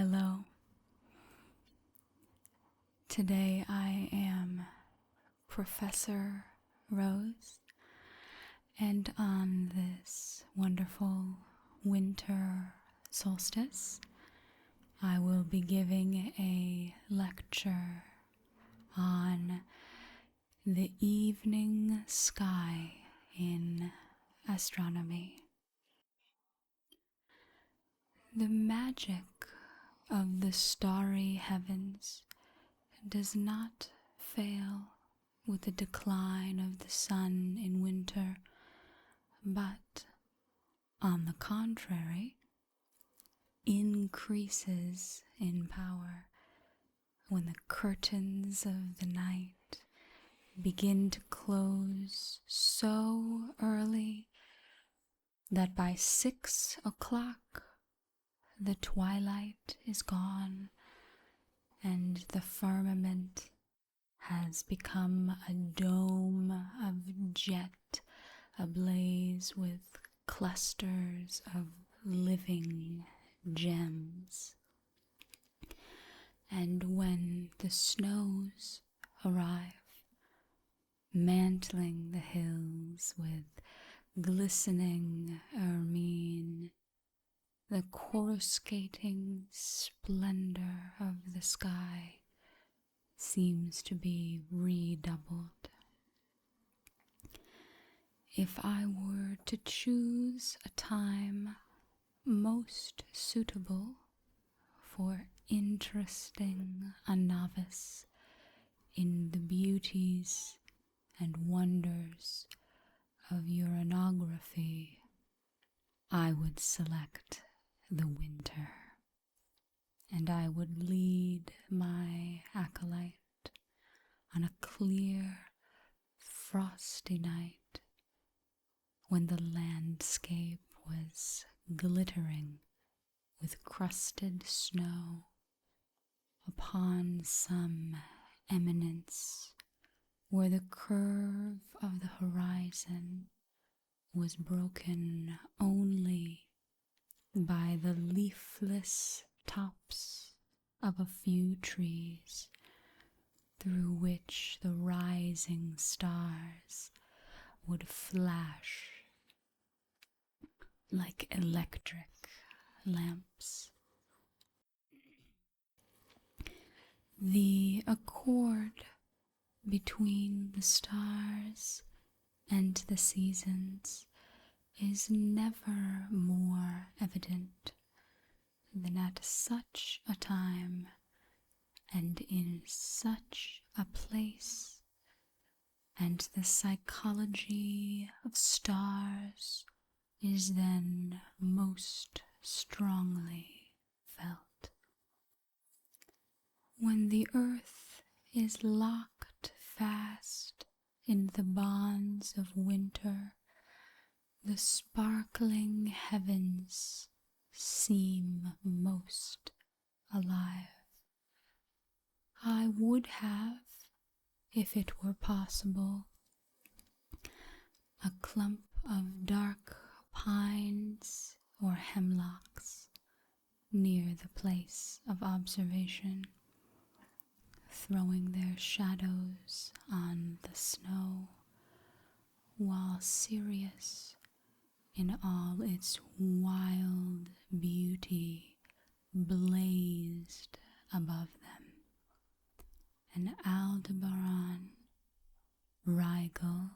Hello. Today I am Professor Rose, and on this wonderful winter solstice, I will be giving a lecture on the evening sky in astronomy. The magic of the starry heavens does not fail with the decline of the sun in winter, but, on the contrary, increases in power when the curtains of the night begin to close so early that by 6 o'clock the twilight is gone and the firmament has become a dome of jet ablaze with clusters of living gems. And when the snows arrive, mantling the hills with glistening ermine, the coruscating splendor of the sky seems to be redoubled. If I were to choose a time most suitable for interesting a novice in the beauties and wonders of uranography, I would select the winter, and I would lead my acolyte on a clear, frosty night when the landscape was glittering with crusted snow upon some eminence where the curve of the horizon was broken only by the leafless tops of a few trees through which the rising stars would flash like electric lamps. The accord between the stars and the seasons is never more evident than at such a time and in such a place, and the psychology of stars is then most strongly felt. When the earth is locked fast in the bonds of winter, the sparkling heavens seem most alive. I would have, if it were possible, a clump of dark pines or hemlocks near the place of observation, throwing their shadows on the snow, while Sirius, in all its wild beauty, blazed above them, and Aldebaran, Rigel,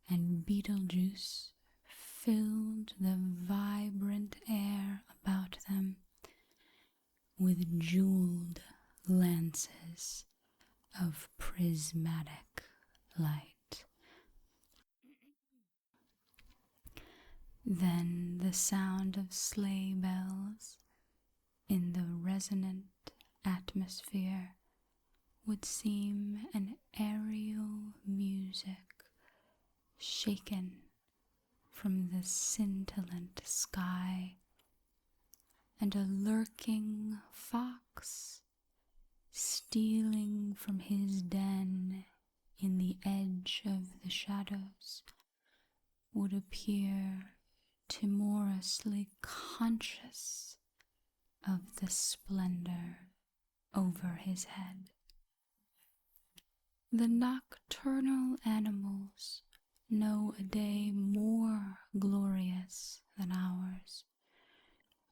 and Betelgeuse filled the vibrant air about them with jeweled lances of prismatic light. Then the sound of sleigh bells in the resonant atmosphere would seem an aerial music shaken from the scintillant sky, and a lurking fox stealing from his den in the edge of the shadows would appear timorously conscious of the splendor over his head. The nocturnal animals know a day more glorious than ours,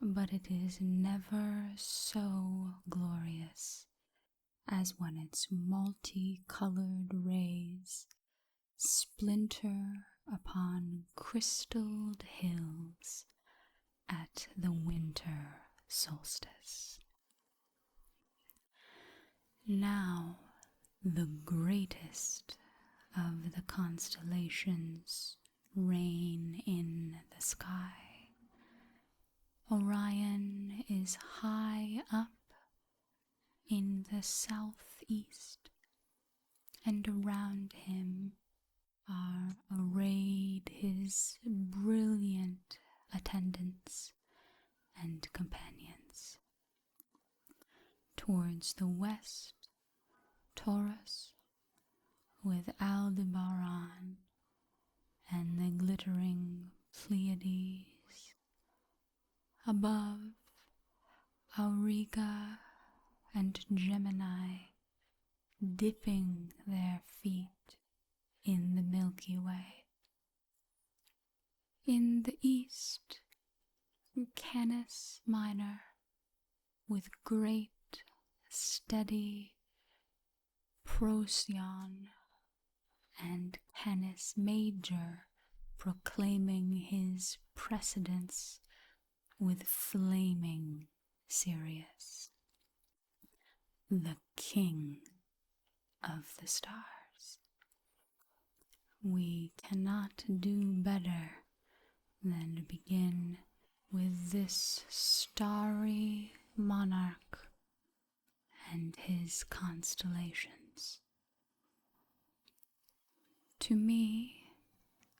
but it is never so glorious as when its multicolored rays splinter upon crystalled hills at the winter solstice. Now, the greatest of the constellations reign in the sky. Orion is high up in the southeast, and around him are arrayed his brilliant attendants and companions. Towards the west, Taurus, with Aldebaran and the glittering Pleiades. Above, Auriga and Gemini dipping their feet in the Milky Way. In the east, Canis Minor, with great steady Procyon, and Canis Major proclaiming his precedence with flaming Sirius, the king of the stars. We cannot do better than begin with this starry monarch and his constellations. To me,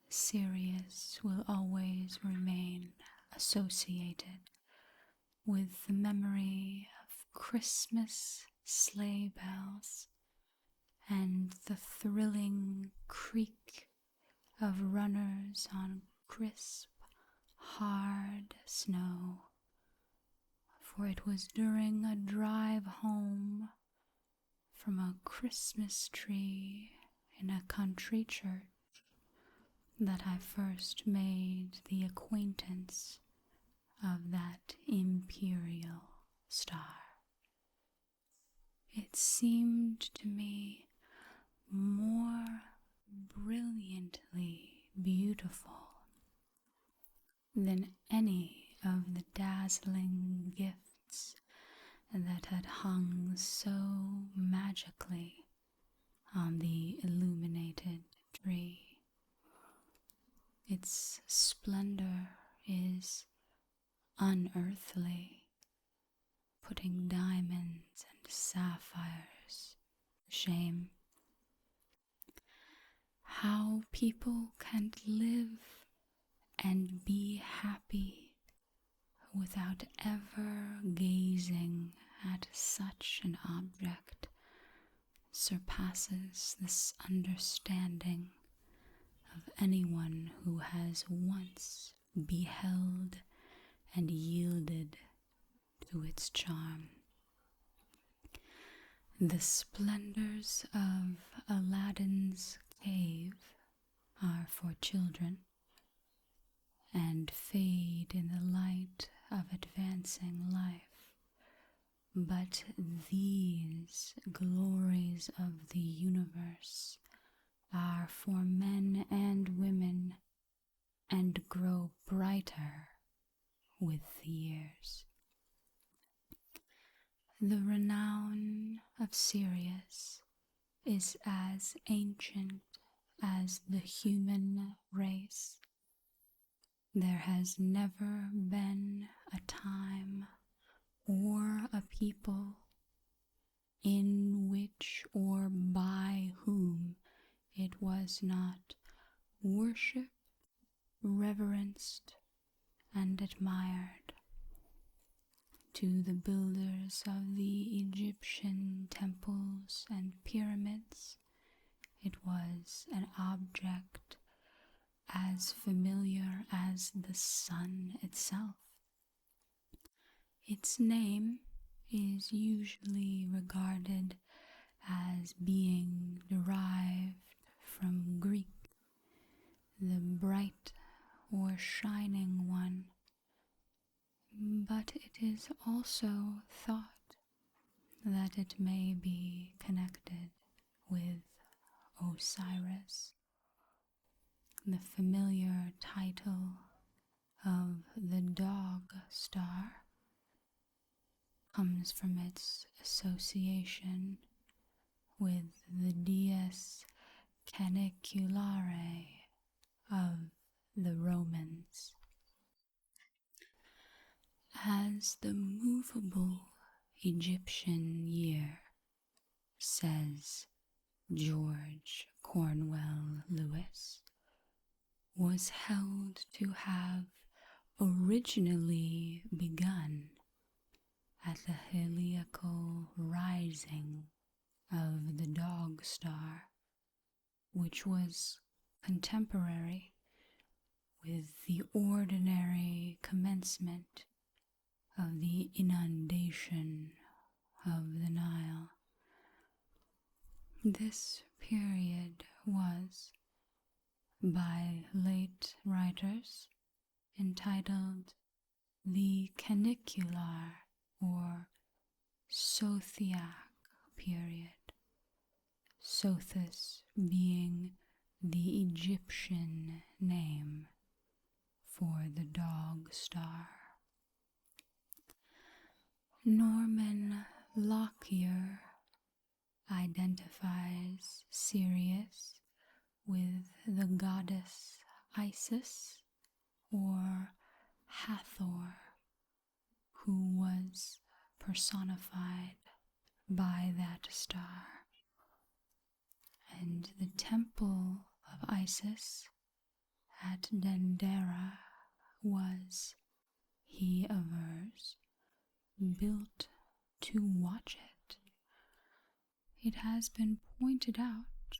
Sirius will always remain associated with the memory of Christmas sleigh bells and the thrilling creak of runners on crisp, hard snow, for it was during a drive home from a Christmas tree in a country church that I first made the acquaintance of that imperial star. It seemed to me more brilliantly beautiful than any of the dazzling gifts that had hung so magically on the illuminated tree. Its splendor is unearthly, putting diamonds and sapphires to shame. How people can live and be happy without ever gazing at such an object surpasses this understanding of anyone who has once beheld and yielded to its charm. The splendors of Aladdin's cave are for children and fade in the light of advancing life, but these glories of the universe are for men and women and grow brighter with the years. The renown of Sirius is as ancient as the human race. There has never been a time or a people in which or by whom it was not worshipped, reverenced, and admired. To the builders of the Egyptian temples and pyramids, it was an object as familiar as the sun itself. Its name is usually regarded as being derived from Greek, the bright or shining one, but it is also thought that it may be connected with Osiris. The familiar title of the dog star comes from its association with the Dies Caniculare of the Romans. As the movable Egyptian year, says George Cornwell Lewis, was held to have originally begun at the heliacal rising of the dog star, which was contemporary with the ordinary commencement of the inundation of the Nile. This period was, by late writers, entitled the Canicular or Sothiac period, Sothis being the Egyptian name for the dog star. Norman Lockyer identifies Sirius with the goddess Isis or Hathor, who was personified by that star, and the temple of Isis at Dendera was, he avers, built to watch it. It has been pointed out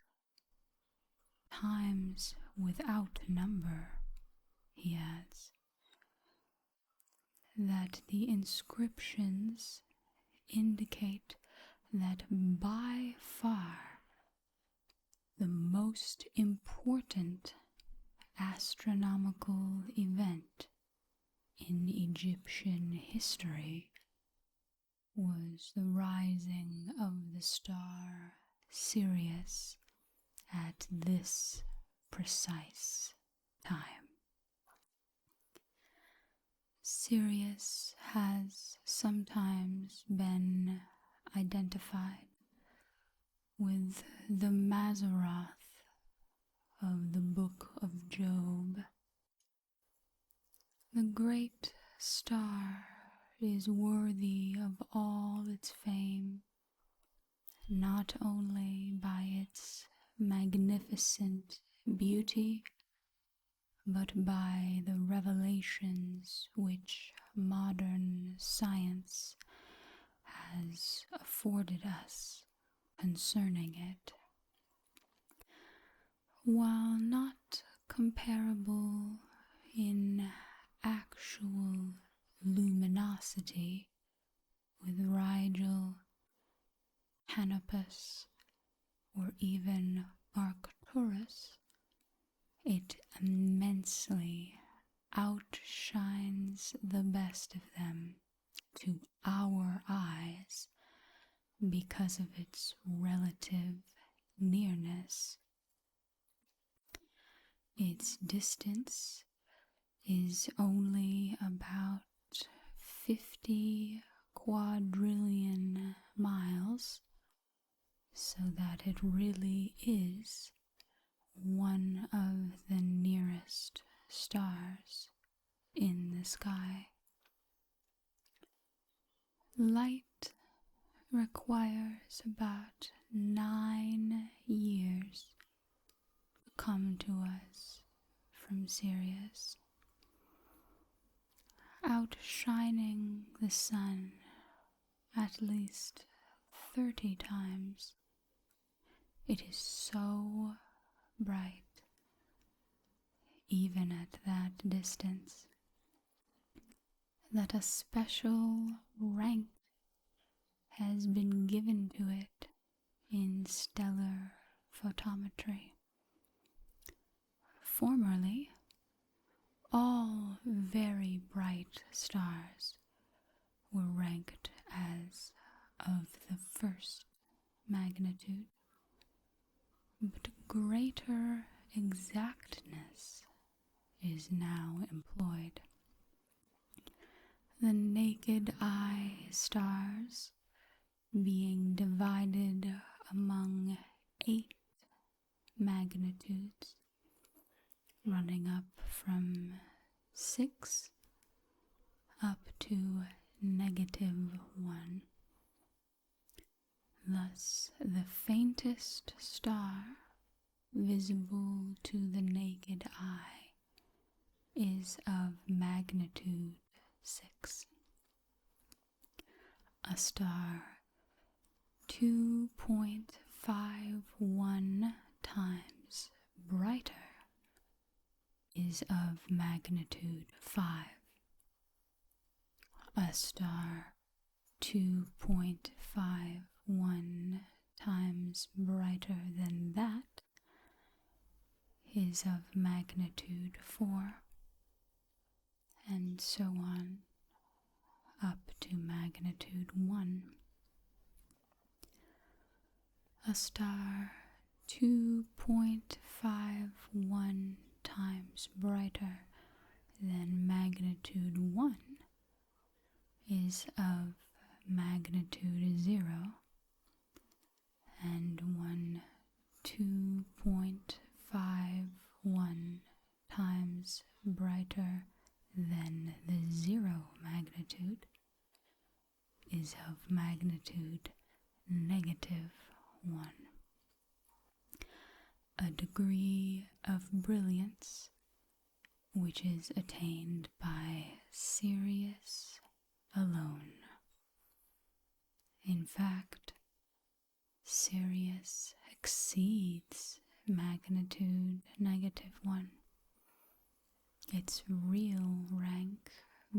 times without number, he adds, that the inscriptions indicate that by far the most important astronomical event in Egyptian history was the rising of the star Sirius at this precise time. Sirius has sometimes been identified with the Mazzaroth of the Book of Job. The great star is worthy of all its fame, not only by its magnificent beauty, but by the revelations which modern science has afforded us concerning it. While not comparable in actual luminosity with Rigel, Canopus, or even Arcturus, it immensely outshines the best of them to our eyes because of its relative nearness. Its distance is only about 50 quadrillion miles, so that it really is one of the nearest stars in the sky. Light requires about 9 years to come to us from Sirius, outshining the sun at least 30 times. It is so bright, even at that distance, that a special rank has been given to it in stellar photometry. Formerly, all very bright stars were ranked as of the first magnitude, but greater exactness is now employed. The naked eye stars being divided among 8 magnitudes, running up from 6 up to -1. Thus, the faintest star visible to the naked eye is of magnitude 6. A star 2.51 times brighter is of magnitude 5. A star 2.51 times brighter than that is of magnitude 4, and so on up to magnitude 1. A star 2.51 times brighter than magnitude 1 is of magnitude 0, and one 2.51 times brighter than the 0 magnitude is of magnitude -1. A degree of brilliance which is attained by Sirius alone. In fact, Sirius exceeds magnitude -1, its real rank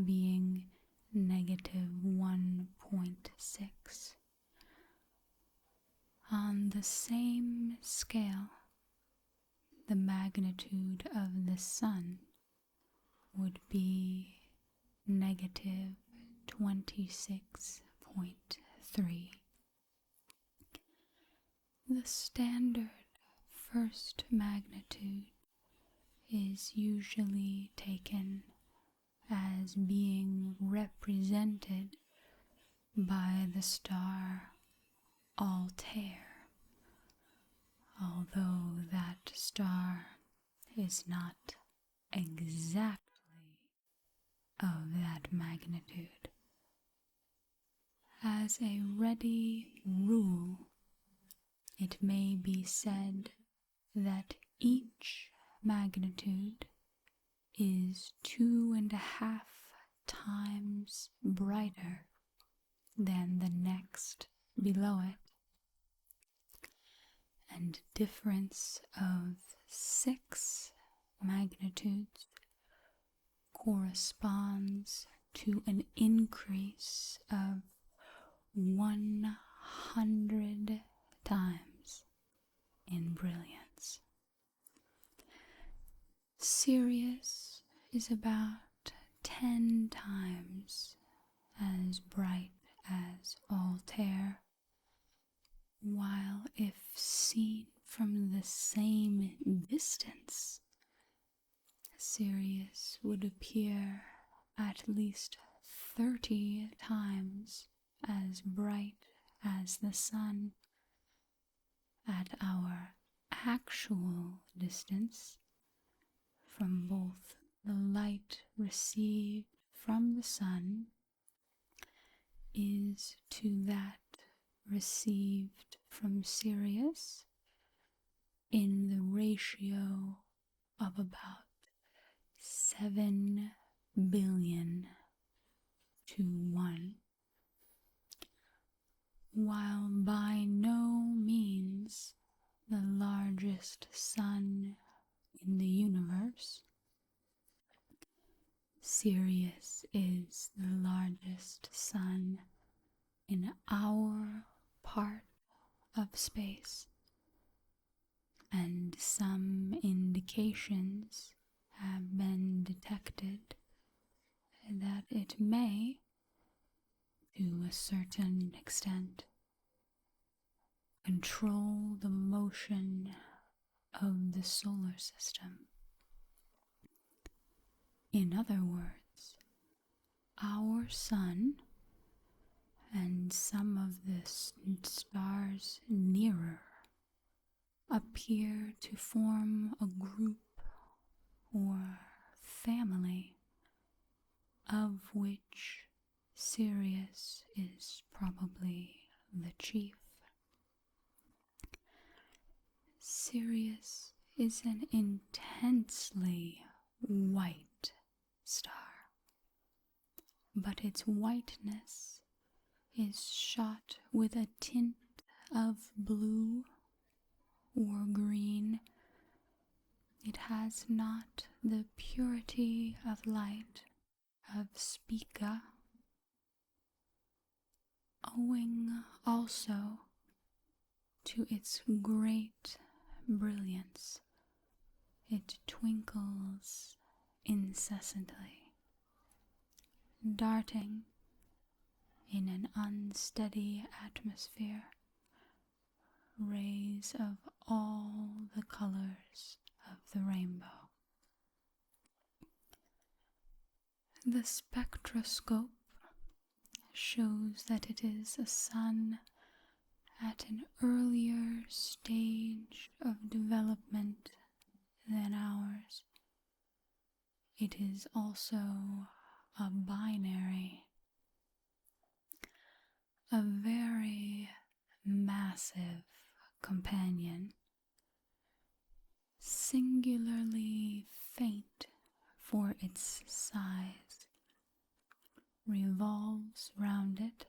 being -1.6. On the same scale, the magnitude of the Sun would be -26.3. The standard first magnitude is usually taken as being represented by the star Altair, although that star is not exactly of that magnitude. As a ready rule, it may be said that each magnitude is 2.5 times brighter than the next below it, and difference of 6 magnitudes corresponds to an increase of 100 times in brilliance. Sirius is about 10 times as bright as Altair, while if seen from the same distance, Sirius would appear at least 30 times as bright as the Sun. At our actual distance, from both the light received from the Sun is to that received from Sirius in the ratio of about 7 billion to 1, while by no means the largest sun in the universe, Sirius is the in our part of space, and some indications have been detected that it may, to a certain extent, control the motion of the solar system. In other words, our sun and some of the stars nearer appear to form a group or family of which Sirius is probably the chief. Sirius is an intensely white star, but its whiteness is shot with a tint of blue or green. It has not the purity of light of Spica, owing also to its great brilliance. It twinkles incessantly, darting in an unsteady atmosphere rays of all the colors of the rainbow. The spectroscope shows that it is a sun at an earlier stage of development than ours. It is also a binary, a very massive companion, singularly faint for its size, revolves round it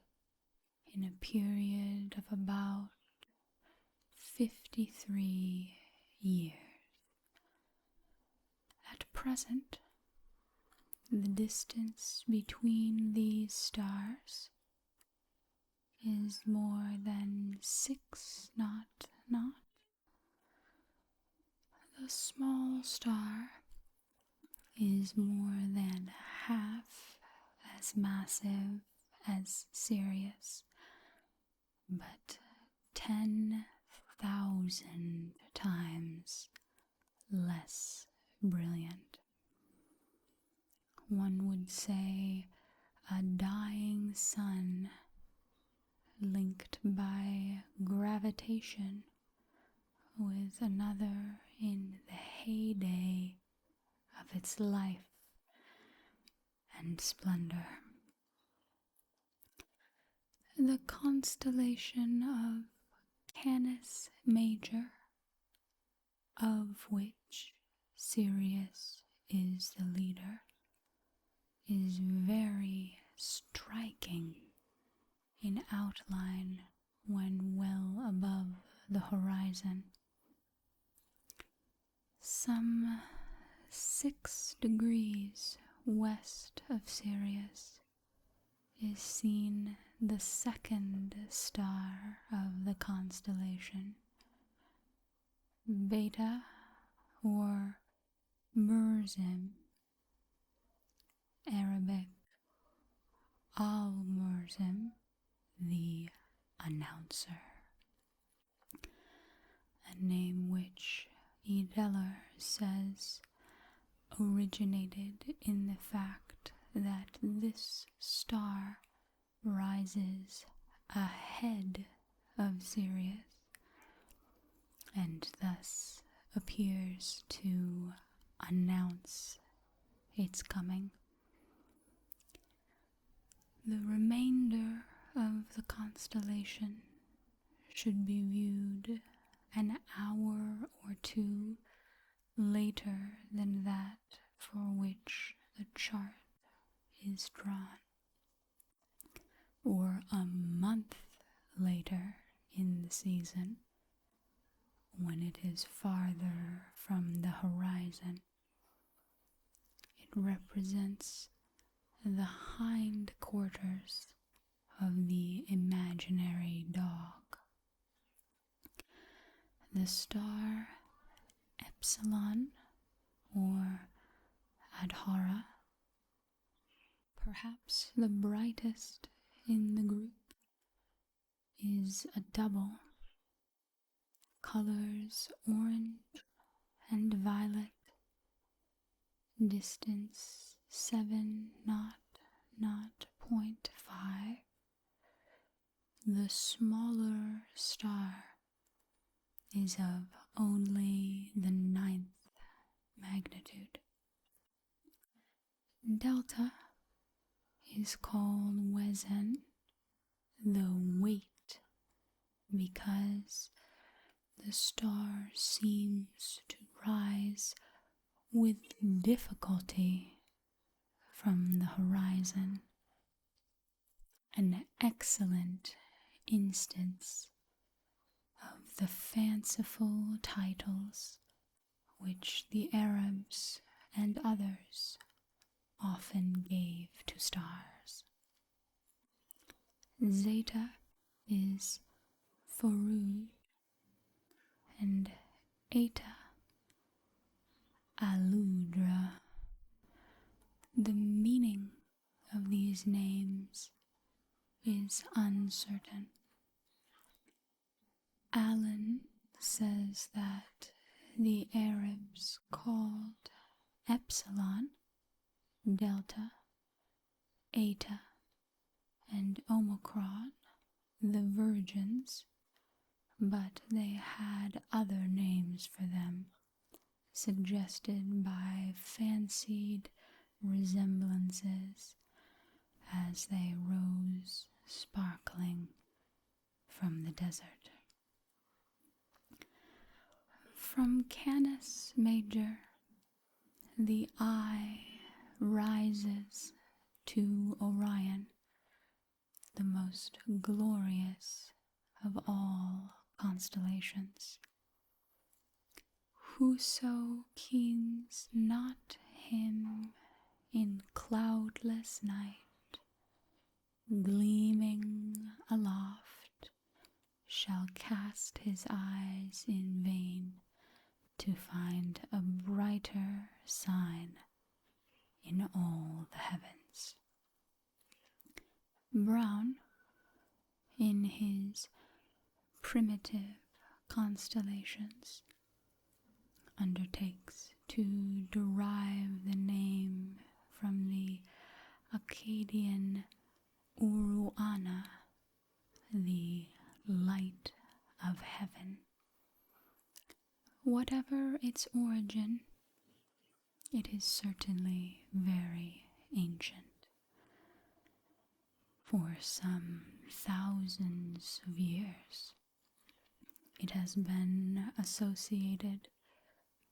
in a period of about 53 years. At present, the distance between these stars is more than 6 knots. The small star is more than half as massive as Sirius, but 10,000 times less brilliant. One would say a dying sun linked by gravitation with another in the heyday of its life and splendor. The constellation of Canis Major, of which Sirius is the leader, is very striking in outline when well above the horizon. Some 6 degrees west of Sirius is seen the second star of the constellation, Beta or Mersem, Arabic Al-Mersem, the announcer, a name which Edeler says originated in the fact that this star rises ahead of Sirius and thus appears to announce its coming. The remainder of the constellation should be viewed an hour or two later than that for which the chart is drawn, or a month later in the season when it is farther from the horizon. It represents the hind quarters of the imaginary dog. The star Epsilon, or Adhara, perhaps the brightest in the group, is a double, colors orange and violet, distance 7.5. The smaller star is of only the 9th magnitude. Delta is called Wezen, the weight, because the star seems to rise with difficulty from the horizon, an excellent instance of the fanciful titles which the Arabs and others often gave to stars. Zeta is Furuj, and Eta Aludra. The meaning of these names is uncertain. Allen says that the Arabs called Epsilon, Delta, Eta, and Omicron the virgins, but they had other names for them, suggested by fancied resemblances as they rose sparkling from the desert. From Canis Major, the eye rises to Orion, the most glorious of all constellations. Whoso keens not him in cloudless night, gleaming aloft, shall cast his eyes in vain to find a brighter sign in all the heavens. Brown, in his primitive constellations, undertakes to derive the name from the Akkadian Uruana, the light of heaven. Whatever its origin, it is certainly very ancient. For some thousands of years, it has been associated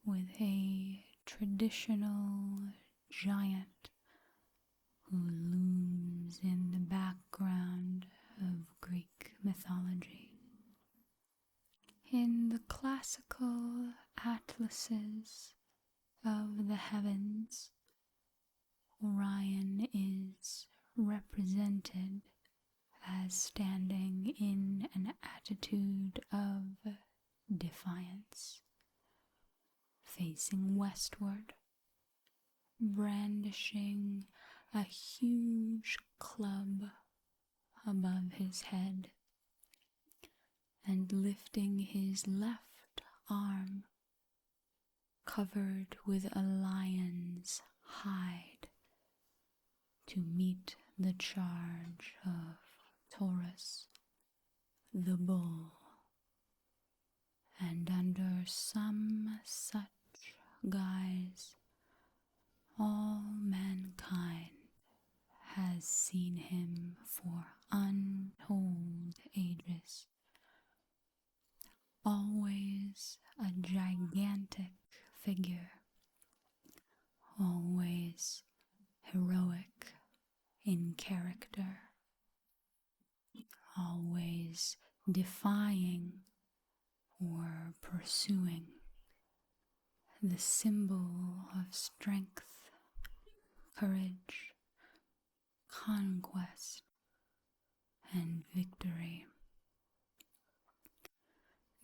with a traditional giant who looms in the background of Greek mythology. In the classical atlases of the heavens, Orion is represented as standing in an attitude of defiance, facing westward, brandishing a huge club above his head, and lifting his left arm, covered with a lion's hide, to meet the charge of Taurus, the bull. And under some such guise, all mankind has seen him for untold ages, always a gigantic figure, always heroic in character, always defying or pursuing, the symbol of strength, courage, conquest, and victory.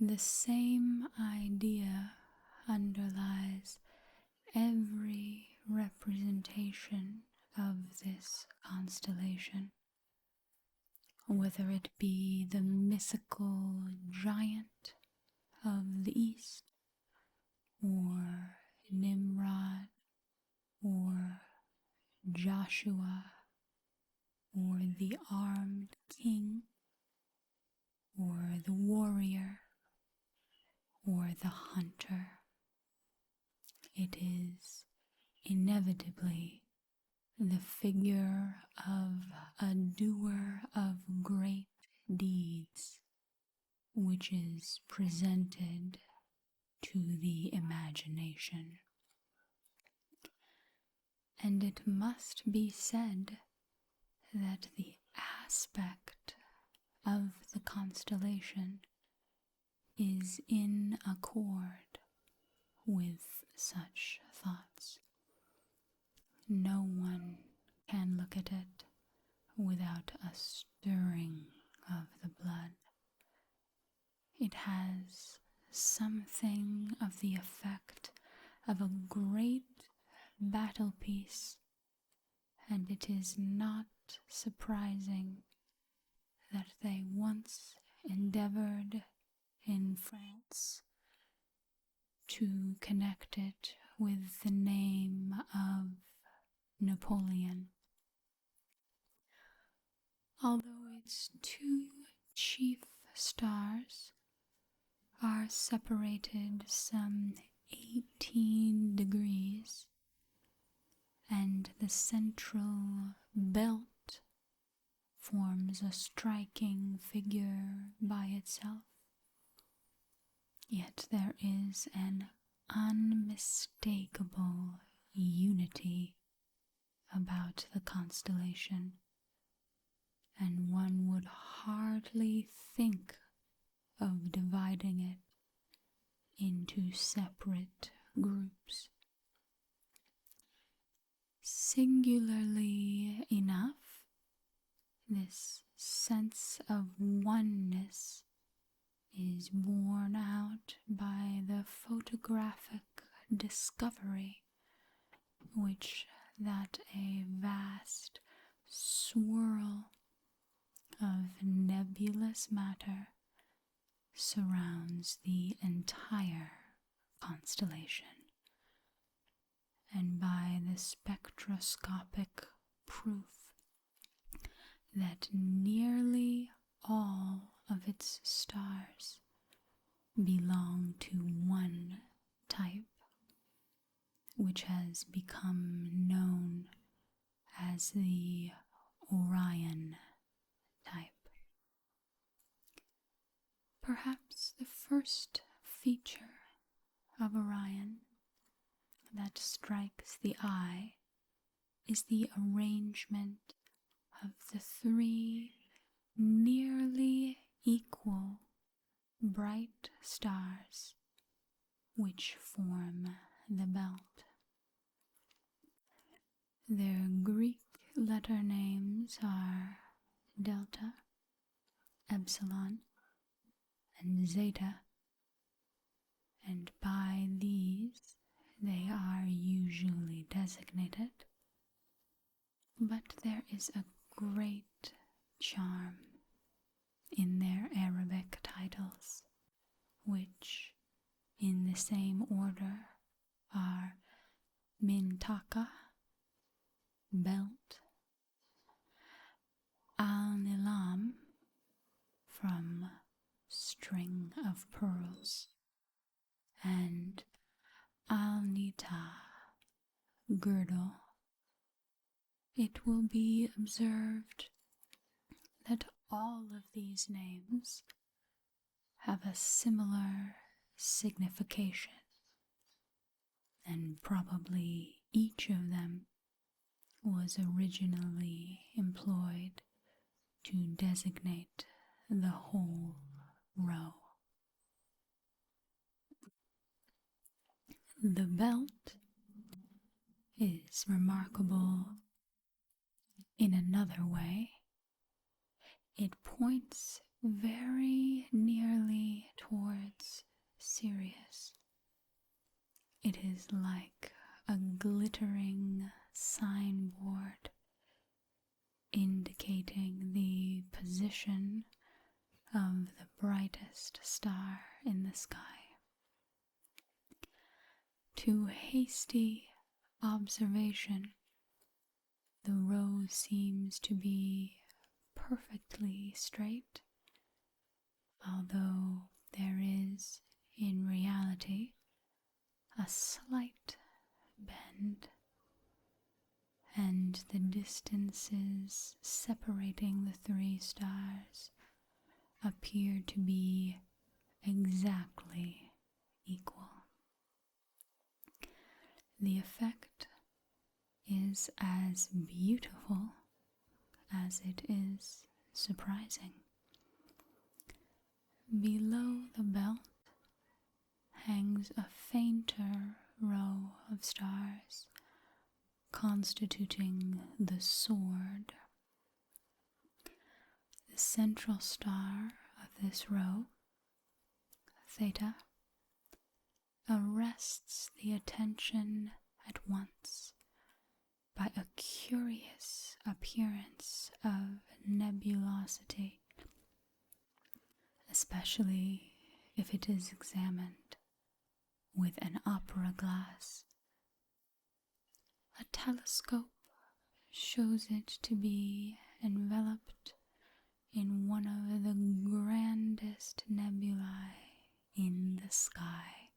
the same idea underlies every representation of this constellation, whether it be the mythical giant of the east, or Nimrod, or Joshua, or the armed king, or the warrior, or the hunter. It is inevitably the figure of a doer of great deeds which is presented to the imagination. And it must be said that the aspect of the constellation is in accord with such thoughts. No one can look at it without a stirring of the blood. It has something of the effect of a great battle piece, and it is not surprising that they once endeavored in France to connect it with the name of Napoleon. Although its two chief stars are separated some 18 degrees, and the central belt forms a striking figure by itself, yet there is an unmistakable unity about the constellation, and one would hardly think of dividing it into separate groups. Singularly enough, this sense of oneness is borne out by the photographic discovery which that a vast swirl of nebulous matter surrounds the entire constellation, and by the spectroscopic proof that nearly all of its stars belong to one type, which has become known as the Orion type. Perhaps the first feature of Orion that strikes the eye is the arrangement of the three nearly equal bright stars which form the belt. Their Greek letter names are Delta, Epsilon, and Zeta, and by these they are usually designated. But there is a great charm in their Arabic titles, which, in the same order, are Mintaka, belt, Al-Nilam, from string of pearls, and Al-Nita, girdle. It will be observed that all of these names have a similar signification, and probably each of them was originally employed to designate the whole row. The belt is remarkable in another way. It points very nearly towards Sirius. It is like a glittering signboard indicating the position of the brightest star in the sky. To hasty observation, the row seems to be perfectly straight, although there is, in reality, a slight bend, and the distances separating the three stars appear to be exactly equal. The effect is as beautiful as it is surprising. Below the belt hangs a fainter row of stars constituting the sword. The central star of this row, Theta, arrests the attention at once by a curious appearance of nebulosity, especially if it is examined with an opera glass. A telescope shows it to be enveloped in one of the grandest nebulae in the sky,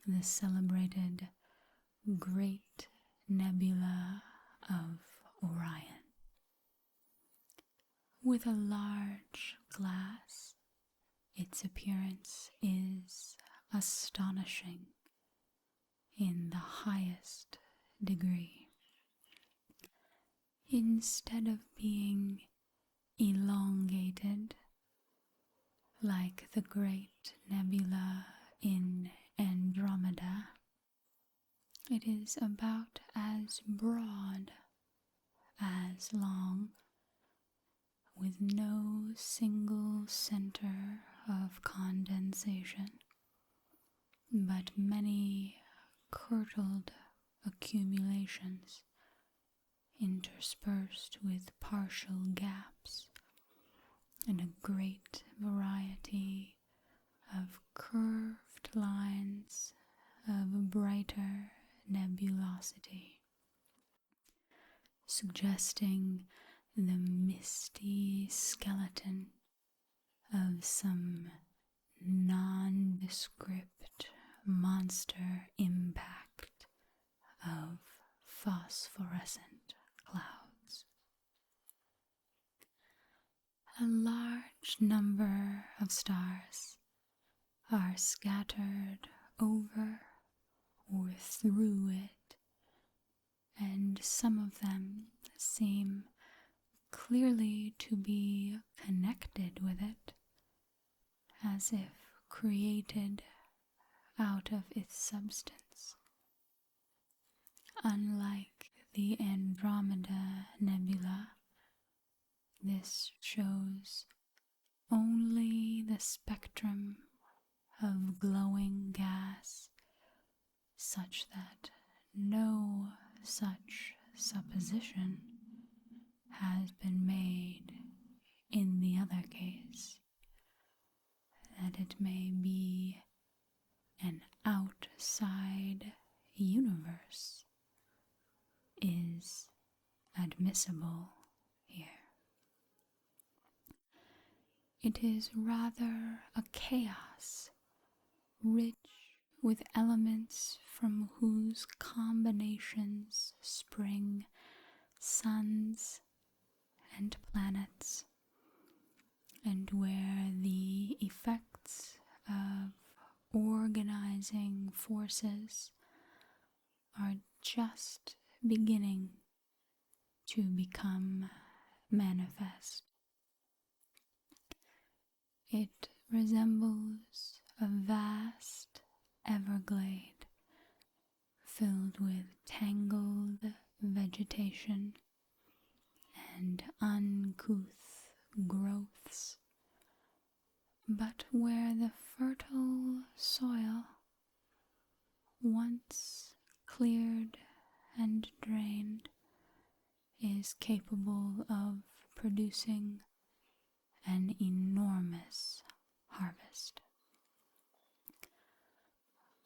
the celebrated Great Nebula of Orion. With a large glass, its appearance is astonishing in the highest degree. Instead of being elongated like the great nebula in Andromeda, it is about as broad as long, with no single center of condensation, but many curdled accumulations interspersed with partial gaps, and a great variety of curved lines of brighter nebulosity, suggesting the misty skeleton of some nondescript monster impact of phosphorescent clouds. A large number of stars are scattered over or through it, and some of them seem clearly to be connected with it, as if created out of its substance. Unlike the Andromeda Nebula, this shows only the spectrum of glowing gas, such that no such supposition has been made in the other case, that it may be an outside universe is admissible here. It is rather a chaos, rich with elements from whose combinations spring suns and planets, and where the effects of organizing forces are just beginning to become manifest. It resembles a vast everglade filled with tangled vegetation and uncouth growths but where the fertile soil, once cleared and drained, is capable of producing an enormous harvest.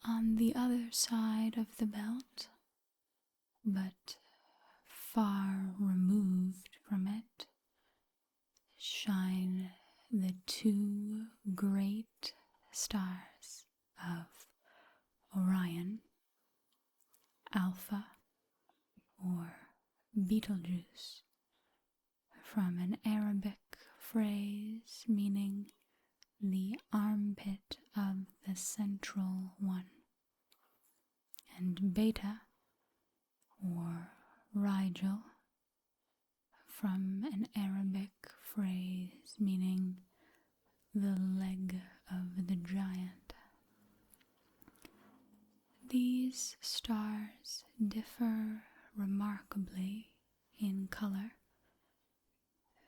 On the other side of the belt, but far removed from it, shine the two great stars of Orion, Alpha or Betelgeuse, from an Arabic phrase meaning the armpit of the central one, and Beta or Rigel, from an Arabic phrase meaning the leg of the giant. These stars differ remarkably in color,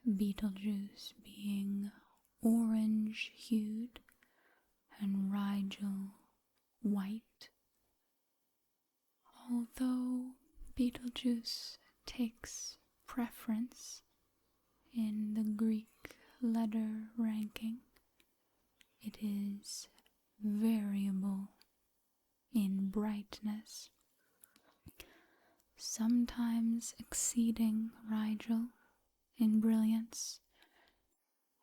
Betelgeuse being orange-hued and Rigel white, although Betelgeuse takes preference in the Greek letter ranking. It is variable in brightness, sometimes exceeding Rigel in brilliance,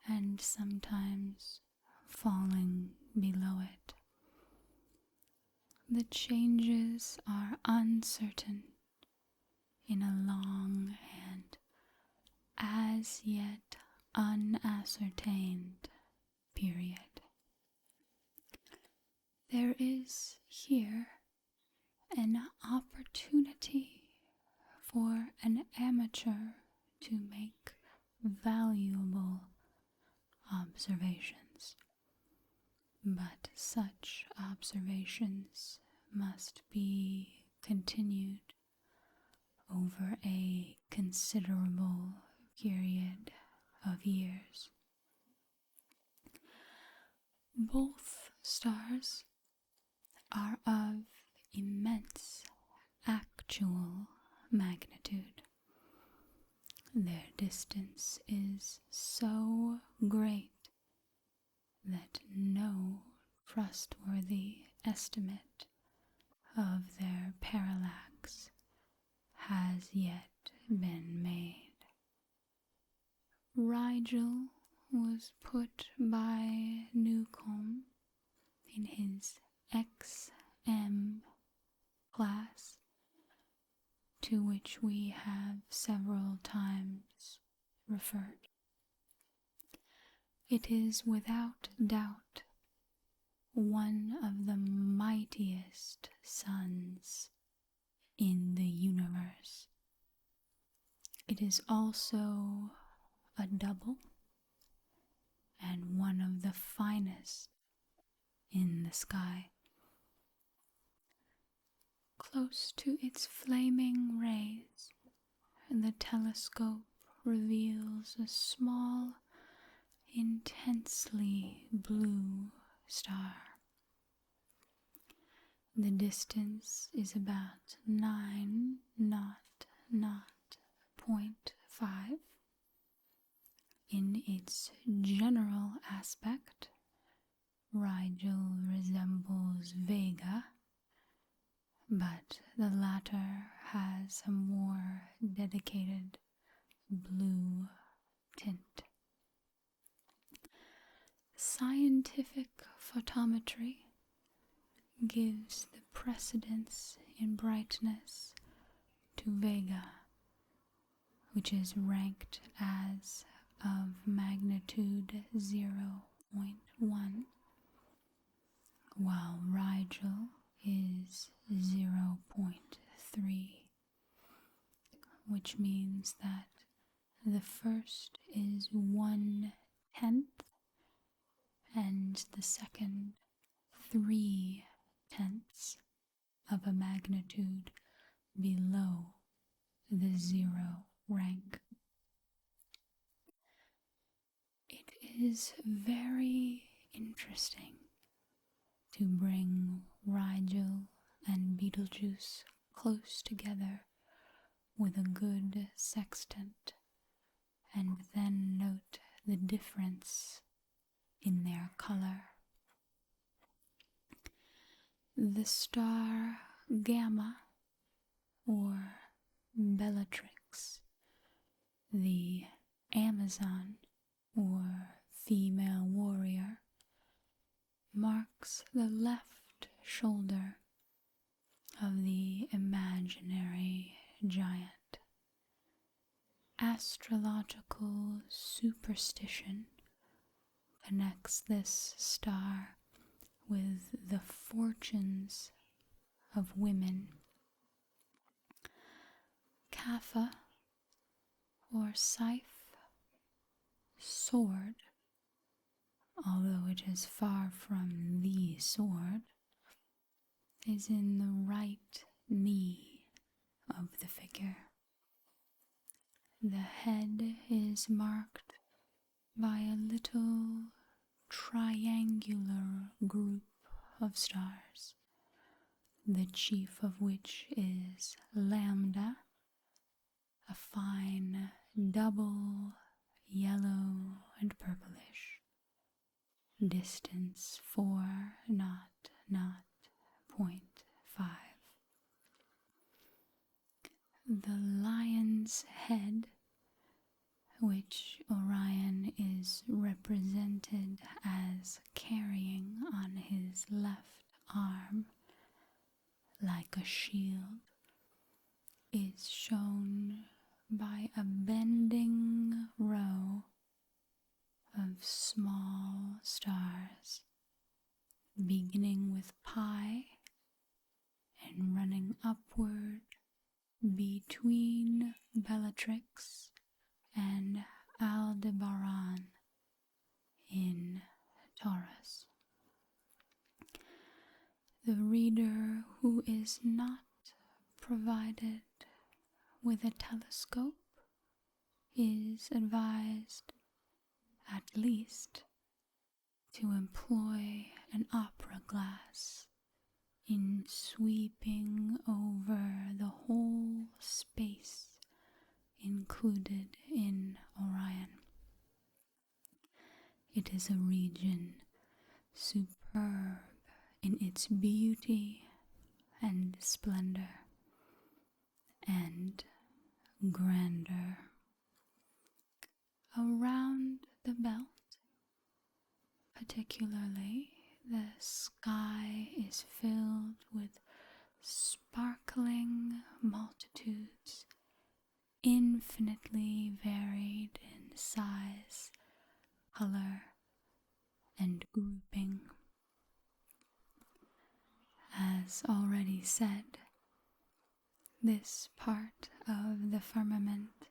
and sometimes falling below it. The changes are uncertain in a long and as yet unascertained period. There is here an opportunity for an amateur to make valuable observations, but such observations must be continued over a considerable period of years. Both stars are of immense actual magnitude. Their distance is so great that no trustworthy estimate of their parallax has yet been made. Rigel was put by Newcomb in his XM class, to which we have several times referred. It is without doubt one of the mightiest suns in the universe. It is also a double and one of the finest in the sky. Close to its flaming rays, the telescope reveals a small, intensely blue star. The distance is about 9.5. In its general aspect, Rigel resembles Vega, but the latter has a more dedicated blue tint. Scientific photometry gives the precedence in brightness to Vega, which is ranked as of magnitude 0.1, while Rigel is 0.3, which means that the first is 1/10 and the second 3/10 of a magnitude below the 0 rank. It is very interesting to bring Rigel and Betelgeuse close together with a good sextant, and then note the difference in their color. The star Gamma, or Bellatrix, the Amazon, or female warrior, marks the left shoulder of the imaginary giant. Astrological superstition connects this star with the fortunes of women. Kapha, or scythe, sword, although it is far from the sword, is in the right knee of the figure. The head is marked by a little triangular group of stars, the chief of which is Lambda, a fine double yellow and purplish, distance 4.5. The lion's head, which Orion is represented as carrying on his left arm like a shield, is shown by a bending row of small stars, beginning with Pi and running upward between Bellatrix and Aldebaran in Taurus. The reader who is not provided with a telescope is advised, at least, to employ an opera glass in sweeping over the whole space included in Orion. It is a region superb in its beauty and splendor and grandeur. Around the belt, particularly, the sky is filled with sparkling multitudes, infinitely varied in size, color, and grouping. As already said, this part of the firmament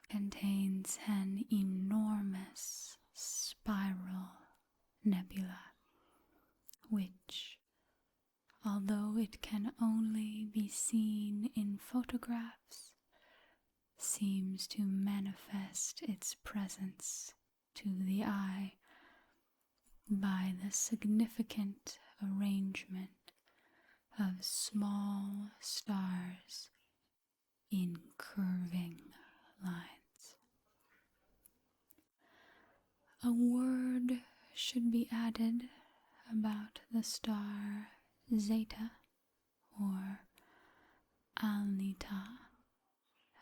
contains an enormous spiral nebula, which, although it can only be seen in photographs, seems to manifest its presence to the eye by the significant arrangement of small stars in curving lines. A word should be added about the star Zeta, or Alnita,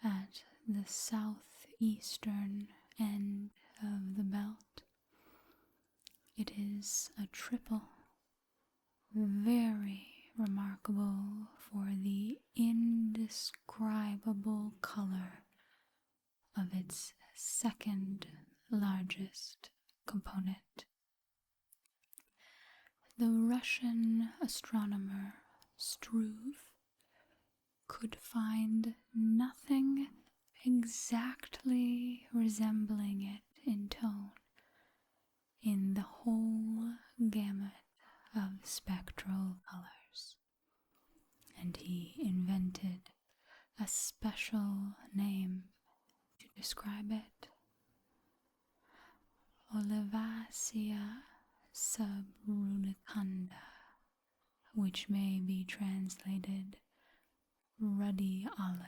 at the southeastern end of the belt. It is a triple, very remarkable for the indescribable color of its second largest component. The Russian astronomer Struve could find nothing exactly resembling it in tone in the whole gamut of spectral colors, and he invented a special name to describe it: Olivacea subruticanda, which may be translated ruddy olive.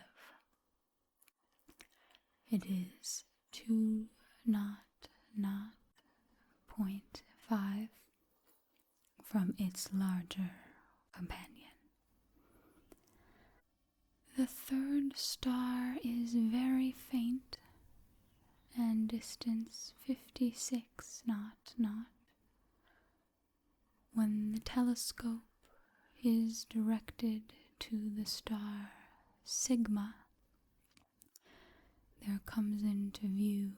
It is 2.5 from its larger companion. The third star is very faint and distance 56 knot. When the telescope is directed to the star Sigma, there comes into view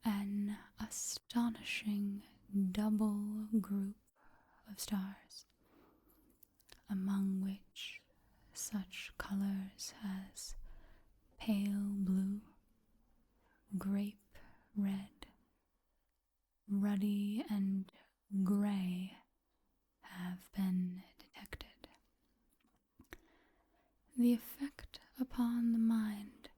an astonishing double group of stars, among which such colors as pale blue, grape red, ruddy, and gray have been detected. The effect upon the mind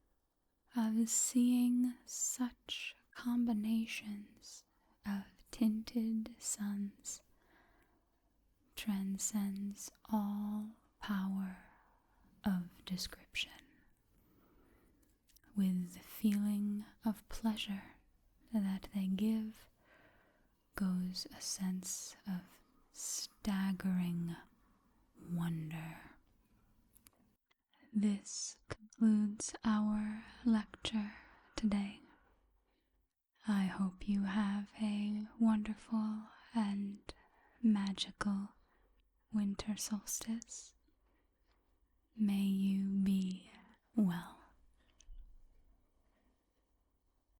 of seeing such combinations of tinted suns transcends all power of description. With the feeling of pleasure that they give goes a sense of staggering wonder. This concludes our lecture today. I hope you have a wonderful and magical winter solstice. May you be well.